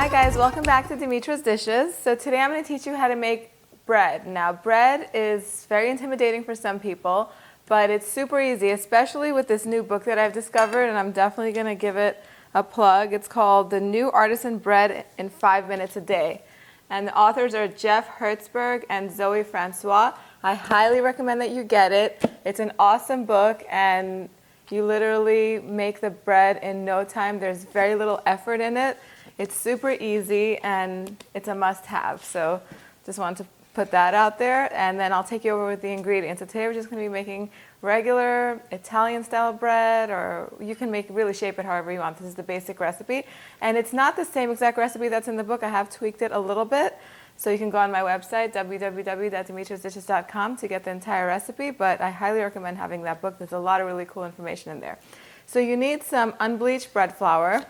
Hi guys, welcome back to Dimitra's Dishes. So today I'm going to teach you how to make bread. Now bread is very intimidating for some people, but it's super easy, especially with this new book that I've discovered, and I'm definitely going to give it a plug. It's called The New Artisan Bread in 5 Minutes a Day. And the authors are Jeff Hertzberg and Zoe Francois. I highly recommend that you get it. It's an awesome book, and you literally make the bread in no time. There's very little effort in it. It's super easy, and it's a must-have. So just wanted to put that out there, and then I'll take you over with the ingredients. So today we're just going to be making regular Italian-style bread, or you can really shape it however you want. This is the basic recipe, and it's not the same exact recipe that's in the book. I have tweaked it a little bit, so you can go on my website, www.dimitrasdishes.com, to get the entire recipe, but I highly recommend having that book. There's a lot of really cool information in there. So you need some unbleached bread flour.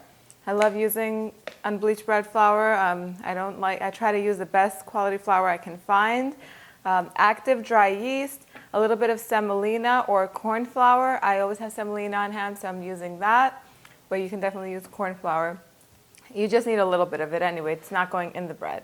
I love using unbleached bread flour. I try to use the best quality flour I can find. Active dry yeast, a little bit of semolina or corn flour. I always have semolina on hand, so I'm using that, but you can definitely use corn flour. You just need a little bit of it anyway. It's not going in the bread.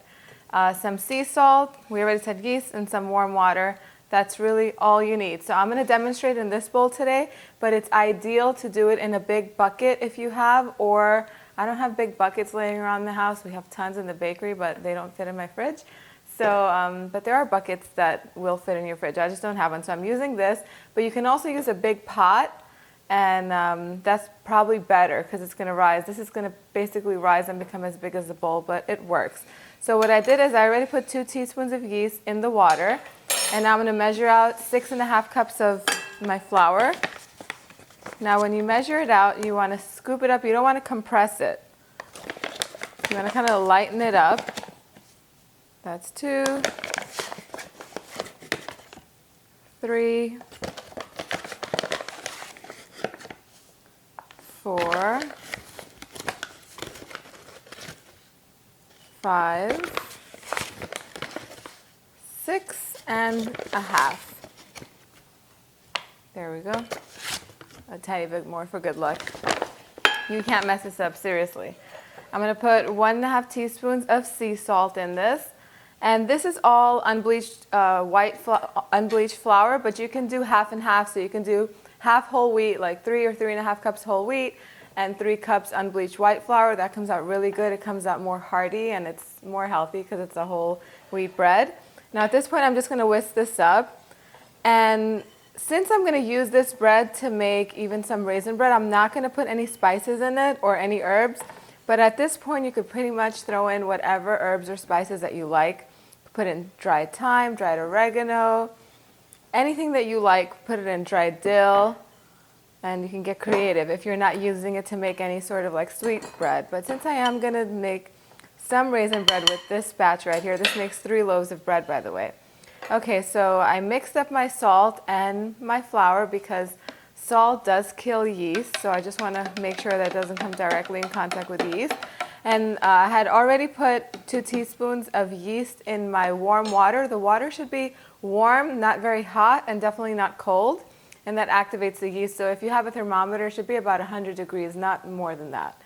Some sea salt, we already said yeast, and some warm water. That's really all you need. So I'm going to demonstrate in this bowl today, but it's ideal to do it in a big bucket if you have, or I don't have big buckets laying around the house. We have tons in the bakery, but they don't fit in my fridge. So, but there are buckets that will fit in your fridge. I just don't have one, so I'm using this. But you can also use a big pot, and that's probably better because it's going to rise. This is going to basically rise and become as big as the bowl, but it works. So what I did is I already put 2 teaspoons of yeast in the water, and now I'm going to measure out 6½ cups of my flour. Now when you measure it out, you want to scoop it up. You don't want to compress it. You want to kind of lighten it up. That's 2, 3, 4, 5, 6½ There we go. A tiny bit more for good luck. You can't mess this up, seriously. I'm going to put 1½ teaspoons of sea salt in this. And this is all unbleached unbleached flour, but you can do half and half. So you can do half whole wheat, like 3 or 3½ cups whole wheat, and 3 cups unbleached white flour. That comes out really good. It comes out more hearty, and it's more healthy because it's a whole wheat bread. Now at this point, I'm just going to whisk this up. And since I'm going to use this bread to make even some raisin bread, I'm not going to put any spices in it or any herbs. But at this point, you could pretty much throw in whatever herbs or spices that you like. Put in dried thyme, dried oregano, anything that you like. Put it in dried dill, and you can get creative if you're not using it to make any sort of like sweet bread. But since I am going to make some raisin bread with this batch right here, this makes 3 loaves of bread, by the way. Okay, so I mixed up my salt and my flour because salt does kill yeast, so I just want to make sure that it doesn't come directly in contact with the yeast. And I had already put 2 teaspoons of yeast in my warm water. The water should be warm, not very hot, and definitely not cold, and that activates the yeast. So if you have a thermometer, it should be about 100 degrees, not more than that.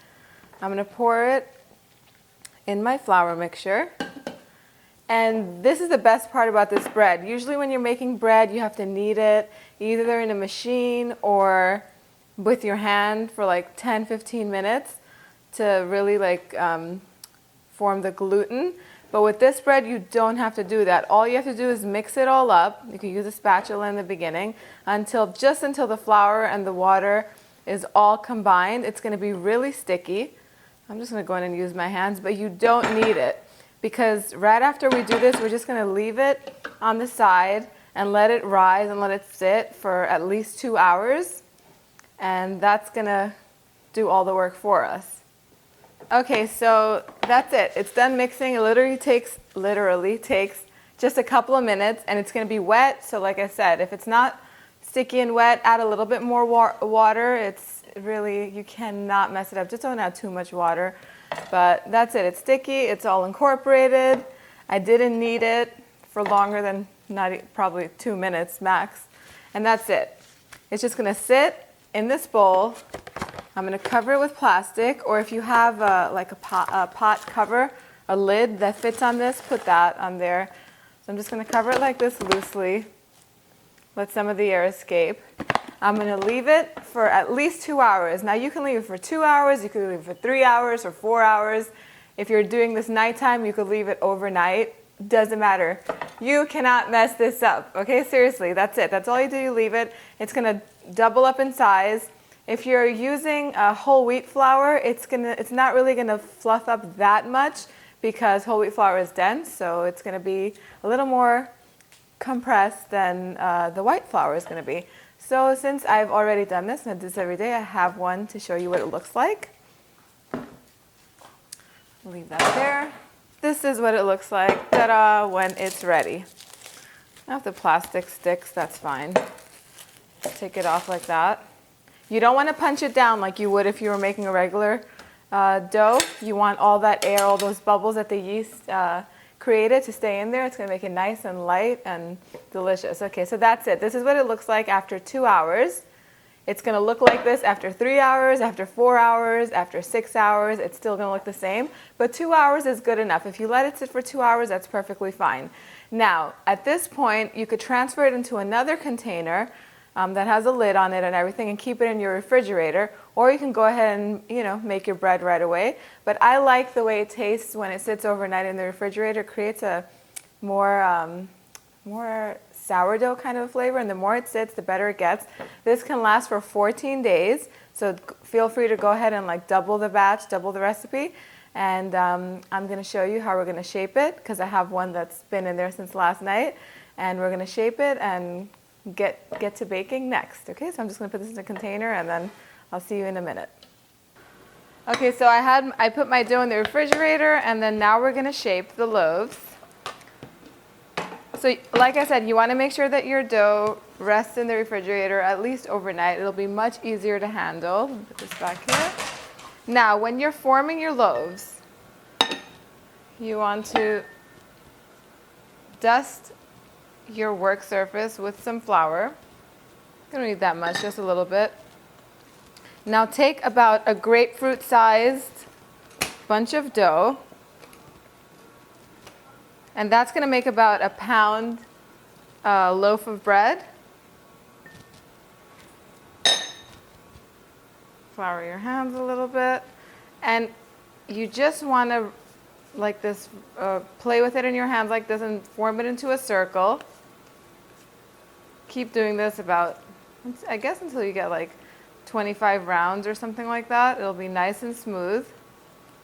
I'm going to pour it in my flour mixture. And this is the best part about this bread. Usually when you're making bread, you have to knead it either in a machine or with your hand for like 10-15 minutes to really form the gluten. But with this bread, you don't have to do that. All you have to do is mix it all up. You can use a spatula in the beginning until the flour and the water is all combined. It's going to be really sticky. I'm just going to go in and use my hands, but you don't need it. Because right after we do this, we're just going to leave it on the side and let it rise and let it sit for at least 2 hours. And that's going to do all the work for us. Okay, so that's it. It's done mixing. It literally takes just a couple of minutes, and it's going to be wet. So like I said, if it's not sticky and wet, add a little bit more water. It's really, you cannot mess it up. Just don't add too much water. But that's it. It's sticky. It's all incorporated. I didn't knead it for longer than probably 2 minutes max. And that's it. It's just going to sit in this bowl I'm going to cover it with plastic, or if you have like a pot cover, a lid that fits on this, put that on there. So I'm just going to cover it like this loosely. Let some of the air escape. I'm going to leave it for at least 2 hours. Now you can leave it for 2 hours, you can leave it for 3 hours or 4 hours. If you're doing this nighttime, you could leave it overnight. Doesn't matter. You cannot mess this up. Okay, seriously, that's it. That's all you do, you leave it. It's going to double up in size. If you're using whole wheat flour, it's not really going to fluff up that much because whole wheat flour is dense, so it's going to be a little more compressed than the white flour is going to be. So since I've already done this and I do this every day, I have one to show you what it looks like. Leave that there. This is what it looks like, ta-da, when it's ready. Now if the plastic sticks, that's fine. Take it off like that. You don't want to punch it down like you would if you were making a regular dough. You want all that air, all those bubbles that the yeast created to stay in there. It's going to make it nice and light and delicious. Okay, so that's it. This is what it looks like after 2 hours. It's going to look like this after 3 hours, after 4 hours, after 6 hours. It's still going to look the same, but 2 hours is good enough. If you let it sit for 2 hours, that's perfectly fine. Now, at this point, you could transfer it into another container that has a lid on it and everything and keep it in your refrigerator, or you can go ahead and make your bread right away. But I like the way it tastes when it sits overnight in the refrigerator. It creates a more sourdough kind of flavor, and the more it sits, the better it gets. This can last for 14 days, so feel free to go ahead and double the batch, double the recipe. And I'm going to show you how we're going to shape it, because I have one that's been in there since last night, and we're going to shape it and get to baking next. Okay, so I'm just going to put this in a container, and then I'll see you in a minute. Okay, so I put my dough in the refrigerator, and then now we're going to shape the loaves. So like I said, you want to make sure that your dough rests in the refrigerator at least overnight. It'll be much easier to handle. Let me put this back here. Now, when you're forming your loaves, you want to dust your work surface with some flour. You don't need that much, just a little bit. Now take about a grapefruit-sized bunch of dough, and that's going to make about a pound loaf of bread. Flour your hands a little bit, and you just want to, like this, play with it in your hands like this and form it into a circle. Keep doing this about, I guess, until you get 25 rounds or something like that. It'll be nice and smooth.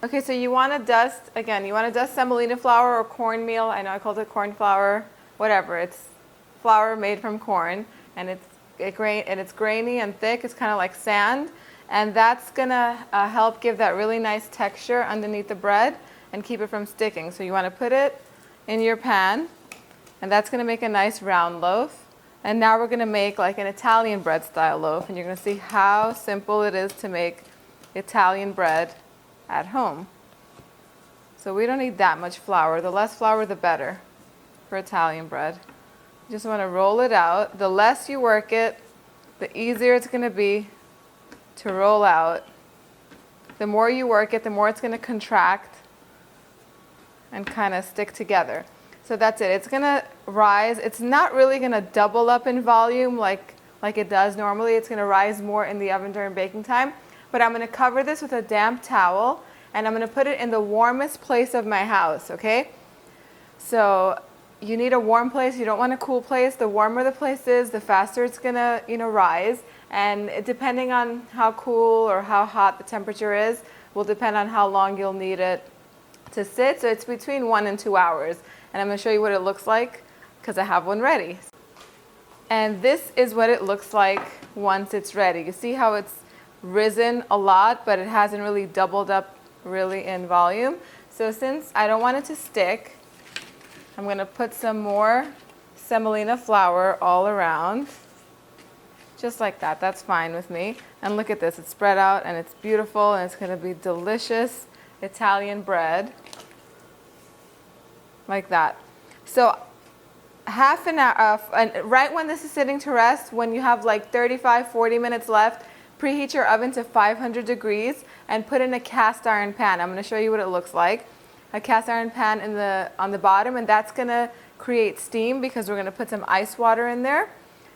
Okay, so you want to dust, again, you want to dust semolina flour or cornmeal. I know I called it corn flour, whatever. It's flour made from corn, and it's grainy and thick. It's kind of like sand, and that's going to help give that really nice texture underneath the bread and keep it from sticking. So you want to put it in your pan, and that's going to make a nice round loaf. And now we're going to make like an Italian bread style loaf, and you're going to see how simple it is to make Italian bread at home. So we don't need that much flour. The less flour, the better for Italian bread. You just want to roll it out. The less you work it, the easier it's going to be to roll out. The more you work it, the more it's going to contract and kind of stick together. So that's it. It's going to rise. It's not really going to double up in volume like it does normally. It's going to rise more in the oven during baking time. But I'm going to cover this with a damp towel, and I'm going to put it in the warmest place of my house, okay? So you need a warm place. You don't want a cool place. The warmer the place is, the faster it's going to, rise. And depending on how cool or how hot the temperature is, will depend on how long you'll need it to sit. So it's between 1 and 2 hours. And I'm going to show you what it looks like because I have one ready. And this is what it looks like once it's ready. You see how it's risen a lot, but it hasn't really doubled up really in volume. So since I don't want it to stick, I'm going to put some more semolina flour all around. Just like that. That's fine with me. And look at this. It's spread out and it's beautiful, and it's going to be delicious Italian bread. Like that. So half an hour, and right when this is sitting to rest, when you have 35, 40 minutes left, preheat your oven to 500 degrees and put in a cast iron pan. I'm going to show you what it looks like. A cast iron pan on the bottom, and that's going to create steam because we're going to put some ice water in there.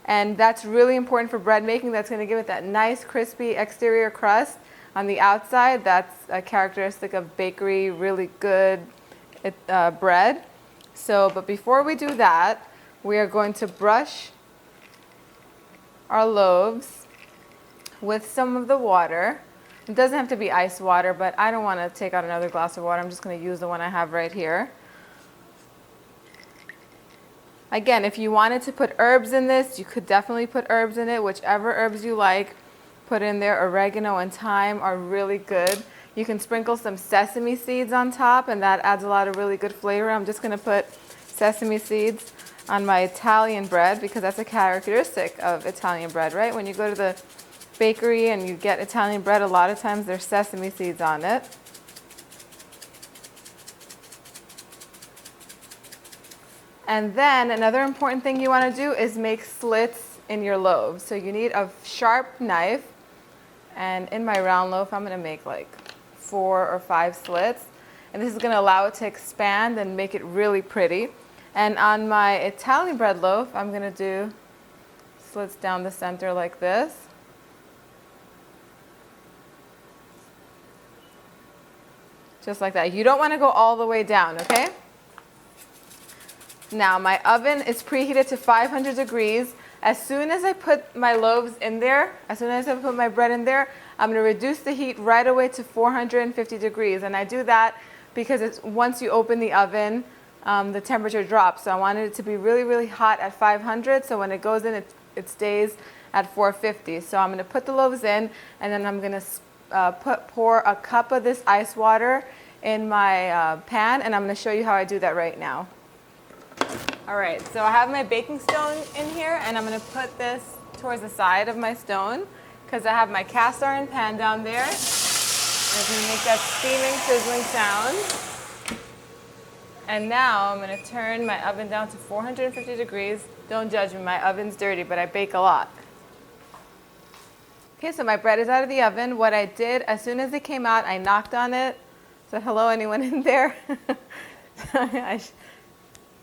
And that's really important for bread making. That's going to give it that nice crispy exterior crust on the outside. That's a characteristic of bakery, really good bread. But before we do that, we are going to brush our loaves with some of the water. It doesn't have to be ice water, but I don't want to take out another glass of water. I'm just going to use the one I have right here. Again, if you wanted to put herbs in this, you could definitely put herbs in it. Whichever herbs you like, put in there. Oregano and thyme are really good. You can sprinkle some sesame seeds on top, and that adds a lot of really good flavor. I'm just going to put sesame seeds on my Italian bread because that's a characteristic of Italian bread, right? When you go to the bakery and you get Italian bread, a lot of times there's sesame seeds on it. And then another important thing you want to do is make slits in your loaves. So you need a sharp knife, and in my round loaf I'm going to make like 4 or 5 slits, and this is going to allow it to expand and make it really pretty. And on my Italian bread loaf I'm going to do slits down the center like this. Just like that. You don't want to go all the way down, okay? Now my oven is preheated to 500 degrees. As soon as I put my loaves in there, as soon as I put my bread in there, I'm going to reduce the heat right away to 450 degrees. And I do that because once you open the oven, the temperature drops. So I wanted it to be really, really hot at 500. So when it goes in, it stays at 450. So I'm going to put the loaves in, and then I'm going to pour a cup of this ice water in my pan, and I'm going to show you how I do that right now. All right, so I have my baking stone in here, and I'm going to put this towards the side of my stone because I have my cast iron pan down there. And it's going to make that steaming, sizzling sound. And now I'm going to turn my oven down to 450 degrees. Don't judge me, my oven's dirty, but I bake a lot. Okay, so my bread is out of the oven. What I did, as soon as it came out, I knocked on it. Said, hello, anyone in there? I can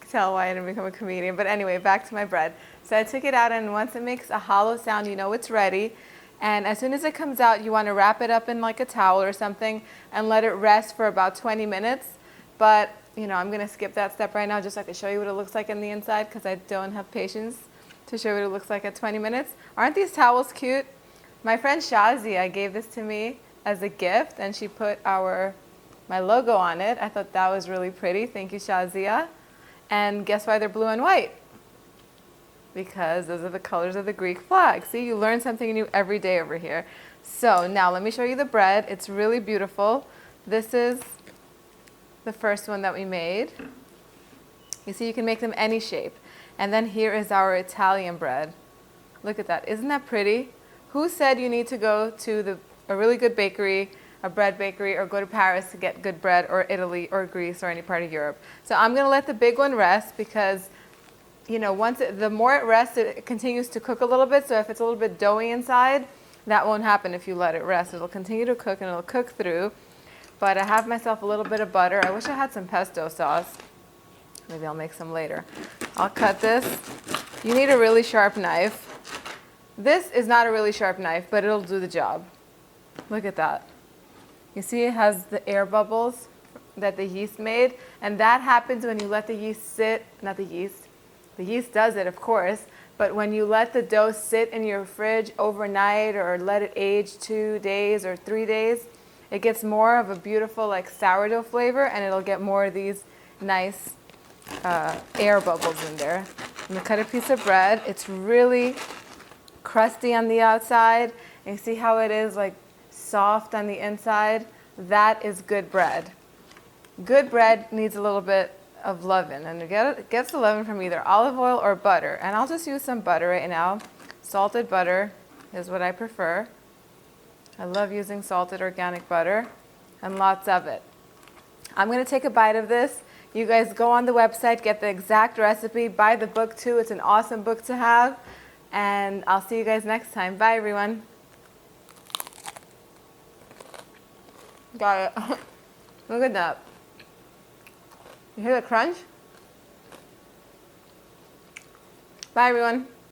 tell why I didn't become a comedian. But anyway, back to my bread. So I took it out, and once it makes a hollow sound, you know it's ready. And as soon as it comes out, you want to wrap it up in like a towel or something and let it rest for about 20 minutes. But, I'm going to skip that step right now just so I can show you what it looks like in the inside because I don't have patience to show you what it looks like at 20 minutes. Aren't these towels cute? My friend Shazia gave this to me as a gift, and she put my logo on it. I thought that was really pretty. Thank you, Shazia. And guess why they're blue and white? Because those are the colors of the Greek flag. See, you learn something new every day over here. So now let me show you the bread. It's really beautiful. This is the first one that we made. You see, you can make them any shape. And then here is our Italian bread. Look at that. Isn't that pretty? Who said you need to go to a really good bakery, a bread bakery, or go to Paris to get good bread, or Italy or Greece or any part of Europe? So I'm going to let the big one rest because, the more it rests, it continues to cook a little bit. So if it's a little bit doughy inside, that won't happen if you let it rest. It'll continue to cook, and it'll cook through. But I have myself a little bit of butter. I wish I had some pesto sauce. Maybe I'll make some later. I'll cut this. You need a really sharp knife. This is not a really sharp knife, but it'll do the job. Look at that. You see it has the air bubbles that the yeast made, and that happens when you let the yeast sit, not the yeast. The yeast does it, of course, but when you let the dough sit in your fridge overnight or let it age 2 days or 3 days, it gets more of a beautiful like sourdough flavor, and it'll get more of these nice air bubbles in there. I'm going to cut a piece of bread. It's really crusty on the outside, and you see how it is like soft on the inside? That is good bread. Good bread needs a little bit of leaven, and it gets the leaven from either olive oil or butter. And I'll just use some butter right now. Salted butter is what I prefer. I love using salted organic butter, and lots of it. I'm going to take a bite of this. You guys go on the website, get the exact recipe, buy the book too. It's an awesome book to have. And I'll see you guys next time. Bye, everyone. Got it. Look at that. You hear the crunch? Bye, everyone.